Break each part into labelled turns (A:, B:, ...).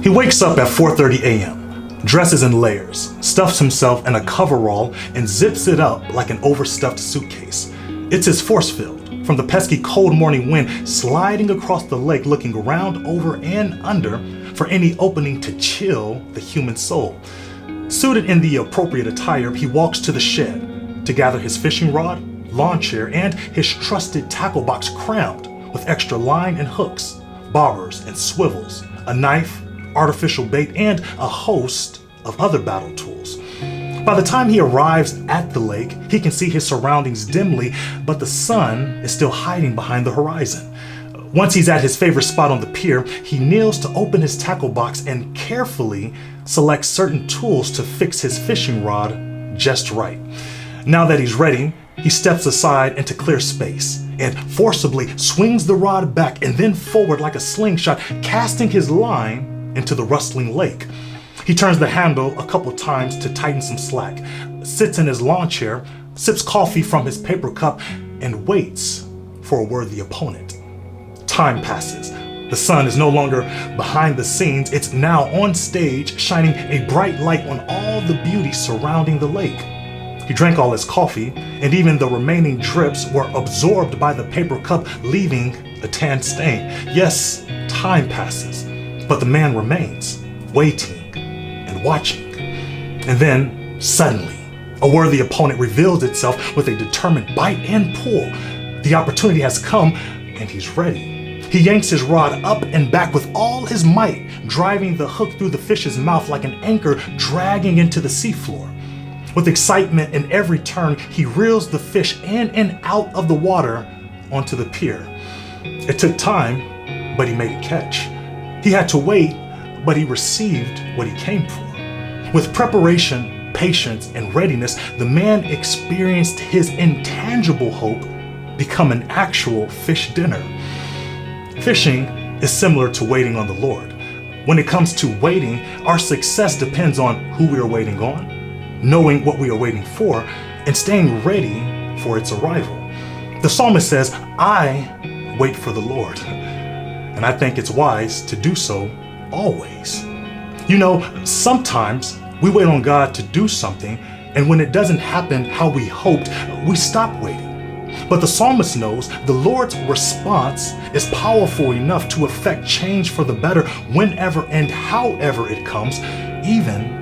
A: He wakes up at 4:30 a.m., dresses in layers, stuffs himself in a coverall, and zips it up like an overstuffed suitcase. It's his force field from the pesky cold morning wind sliding across the lake, looking around, over, and under for any opening to chill the human soul. Suited in the appropriate attire, he walks to the shed to gather his fishing rod, lawn chair, and his trusted tackle box crammed with extra line and hooks, bobbers and swivels, a knife, artificial bait, and a host of other battle tools. By the time he arrives at the lake, he can see his surroundings dimly, but the sun is still hiding behind the horizon. Once he's at his favorite spot on the pier, he kneels to open his tackle box and carefully selects certain tools to fix his fishing rod just right. Now that he's ready, he steps aside into clear space and forcibly swings the rod back and then forward like a slingshot, casting his line into the rustling lake. He turns the handle a couple times to tighten some slack, sits in his lawn chair, sips coffee from his paper cup, and waits for a worthy opponent. Time passes. The sun is no longer behind the scenes. It's now on stage, shining a bright light on all the beauty surrounding the lake. He drank all his coffee, and even the remaining drips were absorbed by the paper cup, leaving a tan stain. Yes, time passes, but the man remains, waiting and watching. And then, suddenly, a worthy opponent reveals itself with a determined bite and pull. The opportunity has come, and he's ready. He yanks his rod up and back with all his might, driving the hook through the fish's mouth like an anchor dragging into the seafloor. With excitement in every turn, he reels the fish in and out of the water onto the pier. It took time, but he made a catch. He had to wait, but he received what he came for. With preparation, patience, and readiness, the man experienced his intangible hope become an actual fish dinner. Fishing is similar to waiting on the Lord. When it comes to waiting, our success depends on who we are waiting on, knowing what we are waiting for, and staying ready for its arrival. The psalmist says, "I wait for the Lord," and I think it's wise to do so always. You know, sometimes we wait on God to do something, and when it doesn't happen how we hoped, we stop waiting. But the psalmist knows the Lord's response is powerful enough to effect change for the better whenever and however it comes, even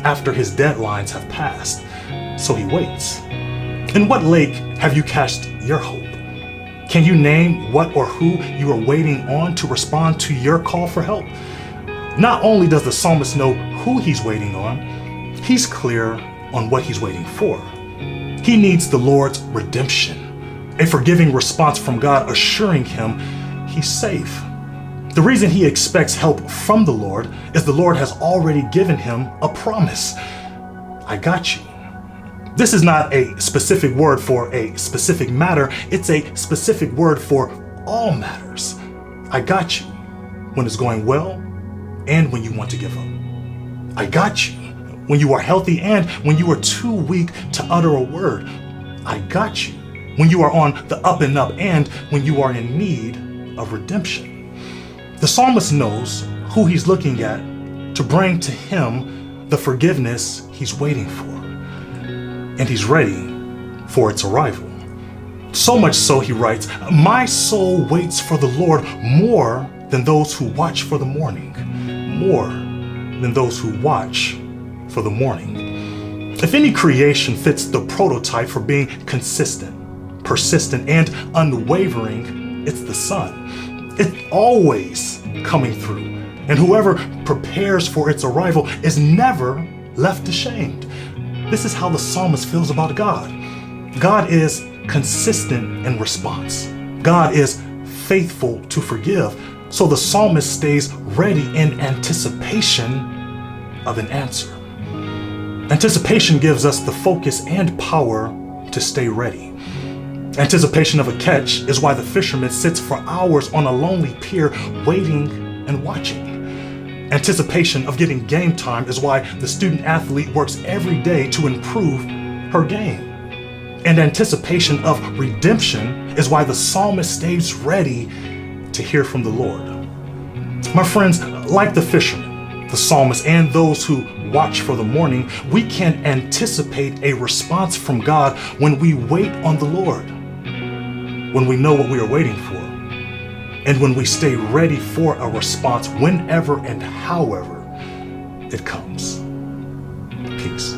A: after his deadlines have passed. So he waits. In what lake have you cast your hope? Can you name what or who you are waiting on to respond to your call for help? Not only does the psalmist know who he's waiting on, he's clear on what he's waiting for. He needs the Lord's redemption, a forgiving response from God assuring him he's safe. The reason he expects help from the Lord is the Lord has already given him a promise. I got you. This is not a specific word for a specific matter. It's a specific word for all matters. I got you when it's going well and when you want to give up. I got you when you are healthy and when you are too weak to utter a word. I got you when you are on the up and up and when you are in need of redemption. The psalmist knows who he's looking at to bring to him the forgiveness he's waiting for, and he's ready for its arrival. So much so, he writes, "My soul waits for the Lord more than those who watch for the morning, more than those who watch for the morning." If any creation fits the prototype for being consistent, persistent, and unwavering, it's the sun. It's always coming through, and whoever prepares for its arrival is never left ashamed. This is how the psalmist feels about God. God is consistent in response. God is faithful to forgive. So the psalmist stays ready in anticipation of an answer. Anticipation gives us the focus and power to stay ready. Anticipation of a catch is why the fisherman sits for hours on a lonely pier waiting and watching. Anticipation of getting game time is why the student athlete works every day to improve her game. And anticipation of redemption is why the psalmist stays ready to hear from the Lord. My friends, like the fisherman, the psalmist, and those who watch for the morning, we can anticipate a response from God when we wait on the Lord, when we know what we are waiting for, and when we stay ready for a response whenever and however it comes. Peace.